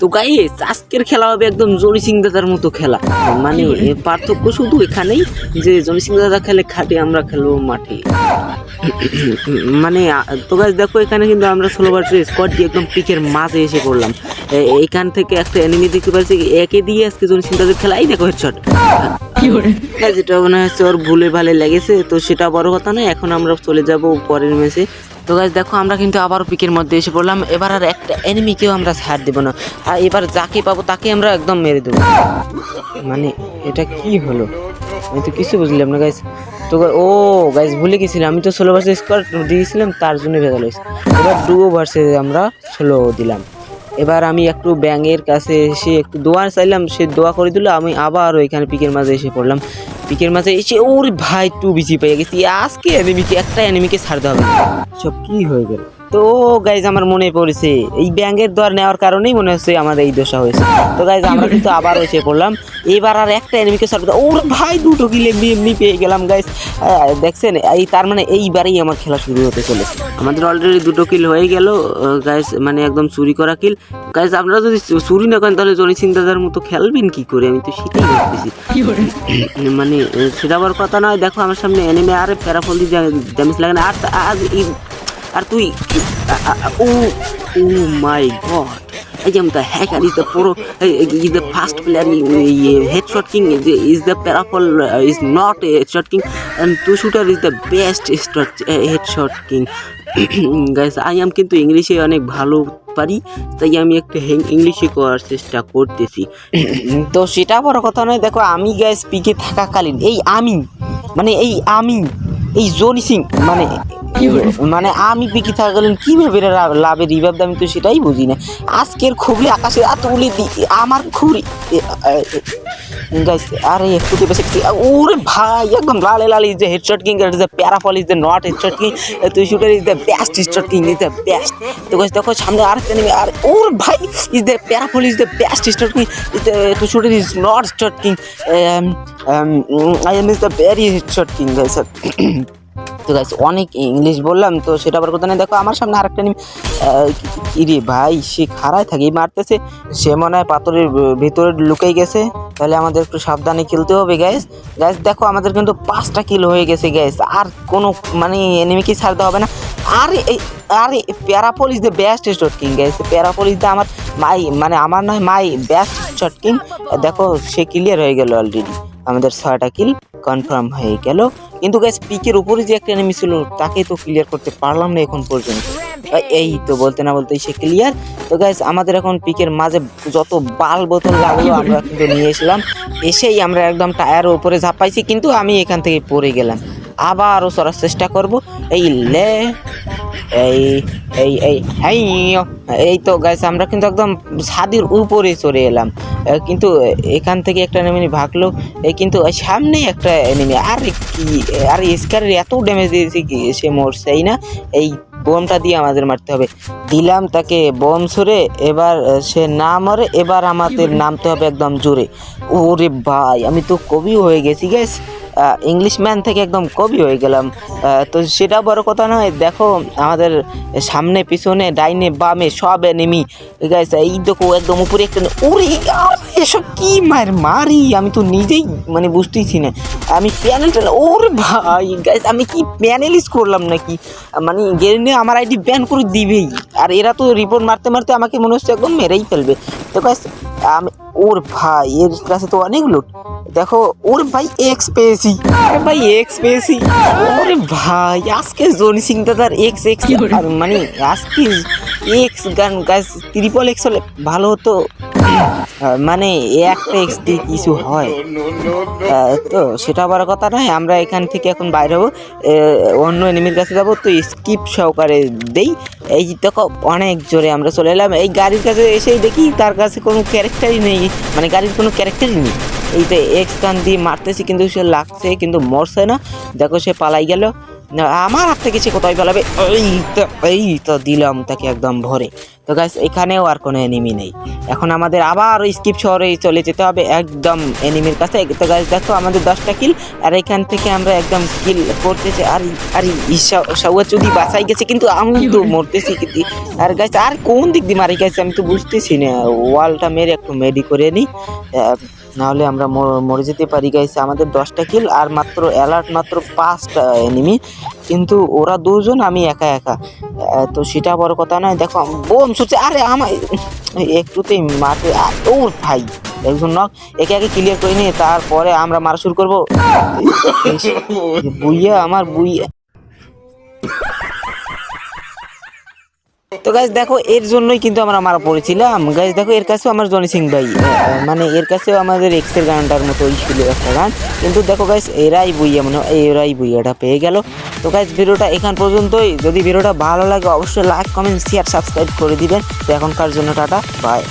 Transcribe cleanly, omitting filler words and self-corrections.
তো গাইস আজকের খেলা হবে একদম জনি সিং দাদার মতো খেলা। মানে পার্থক্য শুধু এখানেই যে জনি সিং দাদা খেলে খাটে, আমরা খেলবো মাঠে। মানে তো গাইস দেখো এখানে কিন্তু আমরা 16 স্কোয়াড দিয়ে একদম পিকের মাঝে এসে পড়লাম। এইখান থেকে একটা এনিমি দেখতে পাচ্ছি, একে দিয়ে আজকে জনি সিং দাদার খেলাই দেখো হেডশট। যেটা মনে হচ্ছে ওর ভুলে ভালে লেগেছে, তো সেটা বড় কথা নয়। এখন আমরা চলে যাব পরের ম্যাচে। তো গাইস দেখো আমরা কিন্তু আবারও পিকের মধ্যে এসে পড়লাম। এবার আর একটা এনিমিকেও আমরা ছাড় দেবো না, আর এবার যাকে পাবো তাকে আমরা একদম মেরে দেবো। মানে এটা কি হলো, আমি তো কিছু বুঝলাম না গাইস। তো ও গাইস ভুলে গেছিলাম, আমি তো 16 স্কোয়াড দিয়েছিলাম, তার জন্য ভেজাল হয়েছে। এবার ডুও ভার্সেস আমরা 16 দিলাম। এবার আমি একটু ব্যাঙের কাছে এসে একটু দোয়া চাইলাম, সে দোয়া করে দিল। আমি আবার ওইখানে পিকের মাঝে এসে পড়লাম। পিকের মাঝে এসে ওর ভাই টু বিচি পেয়ে গেছি। আজকে এনিমিকে একটা এনিমিকে ছাড়তে হবে, সব কি হয়ে গেল। তো গাইজ আমার মনে পড়েছে এই ব্যাঙের দর নেওয়ার কারণেই মনে হচ্ছে আমার এই দশা হয়েছে। তো গাইজ আমরা কিন্তু আবার এসে পড়লাম। এবার আর একটা এনিমিকে ছাড়তে, ওর ভাই দুটো কিল এমনি পেয়ে গেলাম গাইজ। দেখছেন এই তার মানে এইবারেই আমার খেলা শুরু হতে চলেছে। আমাদের অলরেডি দুটো কিল হয়ে গেল গাইজ, মানে একদম চুরি করা কিল। গাইজ আপনারা যদি চুরি না করেন তাহলে জনি সিং দাদার মতো খেলবেন কি করে, আমি তো সেটাই ভাবতেছি। মানে সেটা আবার কথা নয়। দেখো আমার সামনে এনিমি, আরে প্যারাফল দিয়ে ড্যামেজ লাগে না। আর তুই ও মাই god, I am the hacker, is the pro, is the fast player, headshot king, is the parafol, is not a headshot king, and two shooter is the best headshot king. Guys, I am কিন্তু ইংলিশে অনেক ভালো পারি, তাই আমি একটা ইংলিশে করার চেষ্টা করতেছি। তো সেটা বড় কথা নয়। দেখো আমি গাইস পিকে থাকাকালীন এই জনি সিং মানে আমি পিকে থাকাকালীন কীভাবে লাভের রিভাব, আমি তো সেটাই বুঝি না। আজকের খুবই আকাশে তুলে আমার খুবই গাইস, আরে একটু বেশি ওরে ভাই একদম লালে is the headshot king, is the প্যারাফল, is the not headshot king, তুই shooter is the best headshot king, is the best. তো গাইস দেখো সামনে আরেকটা নেমে, আর ওর ভাই ইজ দ্য প্যারাফল, is the best headshot king, is the তুই shooter is not headshot king, I am is the very headshot king guys. তো গাইস অনেক ইংলিশ বললাম, তো সেটা আবার কথা নেই। দেখো আমার সামনে আরেকটা নিম, কি রে ভাই সে খাড়ায় থাকি মারতেছে, সে মনে হয় পাথরের ভিতরে লুকাই গেছে। তাহলে আমাদের একটু সাবধানে খেলতে হবে গাইস। দেখো আমাদের কিন্তু 5টা কিল হয়ে গেছে গাইস, আর কোনো মানে এনিমিকে ছাড়তে হবে না। আরে প্যারাফল is the best shot king guys, প্যারাফল ইজ দ্য আমার নয় মাই বেস্ট শট কিং। দেখো সে ক্লিয়ার হয়ে গেল অলরেডি, আমাদের 6টা কিল কনফার্ম হয়ে গেল। কিন্তু গাইস পিকের উপরে যে একটা এনিমি ছিল তাকে তো ক্লিয়ার করতে পারলাম না এখন পর্যন্ত। এই তো বলতে না বলতেই সে ক্লিয়ার। তো গাইস আমাদের এখন পিকের মাঝে যত বাল বোতল লাগলো আমরা কিন্তু নিয়ে এসেই আমরা একদম টায়ারের উপরে ঝাঁপাইছি, কিন্তু আমি এখান থেকে পড়ে গেলাম। আবারও চড়ার চেষ্টা করব। এই তো গাইস আমরা কিন্তু একদম ছাদের উপরে চলে এলাম, কিন্তু এখান থেকে একটা এনিমি ভাগলো। কিন্তু সামনেই একটা এনিমি, আর স্কারের এত ড্যামেজ দিয়েছে কি সে মরছেই না। এই বোমটা দিয়ে আমাদের মারতে হবে। দিলাম তাকে বোম ছুড়ে, এবার সে না মরে, এবার আমাদের নামতে হবে একদম জোরে। ওরে ভাই আমি তো কবি হয়ে গেছি গাইস, ইংলিশ ম্যান থেকে একদম কবি হয়ে গেলাম। তো সেটা বড় কথা নয়। দেখো আমাদের সামনে পিছনে ডাইনে বামে সব এনিমি গাইস। এই দেখো একদম উপরে একটা, ওরে এসব কি মারি আমি তো নিজেই মানে বুঝতেইছি না। আমি প্যানেলটা, ওরে ভাই গাইস আমি কি প্যানেলিস করলাম নাকি, মানে গেরিনে আমার আইডি ব্যান করে দিবেই। আর এরা তো রিপোর্ট মারতে মারতে আমাকে মনে হচ্ছে একদম মেরেই ফেলবে। তো গাইস আমি ওর ভাই এর কাছে তো অনেক লুট। দেখো ওর ভাই এক্স পেয়েছি, ওরে ভাই আজকে জনি সিং দাদার এক্স মানে আজকে এক্স গান গাছ ট্রিপল এক্স হলে ভালো হতো, মানে একটা এক্স দিয়ে কিছু হয়। তো সেটা বড় কথা নয়। আমরা এখান থেকে এখন বাইরে হবো, অন্য এনিমির কাছে যাবো। তো স্কিপ সহকারে দেই। এই দেখো অনেক জোরে আমরা চলে এলাম। এই গাড়ির কাছে এসেই দেখি তার কাছে কোনো ক্যারেক্টারই নেই, মানে গাড়ির কোনো ক্যারেক্টারই নেই। এই তো এক্স গান দিয়ে মারতেছি, কিন্তু সে লাগছে কিন্তু মরছে না। দেখো সে পালাই গেল। আমার হাত থেকে সে কোথায় ফেলাবে। এই তো দিলাম তাকে একদম ভরে। তো গাইস এখানেও আর কোনো এনিমি নেই। এখন আমাদের আবার ওই স্কিপ শহরে চলে যেতে হবে একদম এনিমির কাছে। তো গাইস দেখো আমাদের 10টা কিল, আর এখান থেকে আমরা একদম কিল করতেছি। আর আর সাউয়া যদি বাঁচাই গেছে, কিন্তু আমি তো মরতেছি কিন্তু। আর গাইস আর কোন দিক দিয়ে মারি গেছে আমি তো বুঝতেছি না। ওয়ালটা মেরে একটু মেডি করে নিই, নাহলে আমরা মরে যেতে পারি। গাইস আমাদের 10টা কিল আর মাত্র অ্যালার্ট মাত্র 5টা এনিমি, কিন্তু ওরা দুজন আমি একা একা। তো সেটা বড় কথা নয়। দেখো বোম ছুটছে, আরে আমার একটুতেই মাঠে। ও ভাই একজন নক, একে একে ক্লিয়ার করে নিয়ে তারপরে আমরা মারা শুরু করবো। বুইয়া আমার বুইয়া। তো গাইজ দেখো এর জন্যই কিন্তু আমরা মারা পড়েছিলাম। গাইজ দেখো এর কাছেও আমার জনি সিং ভাই, মানে এর কাছেও আমাদের এক্সের গানটার মতোই ছিল একটা গান, কিন্তু দেখো গাইজ এরাই বুইয়া, মানে এরাই বুইয়াটা পেয়ে গেল। তো গাইজ ভিডিওটা এখান পর্যন্তই। যদি ভিডিওটা ভালো লাগে অবশ্যই লাইক কমেন্ট শেয়ার সাবস্ক্রাইব করে দিবেন। তো এখনকার জন্য টাটা বাই।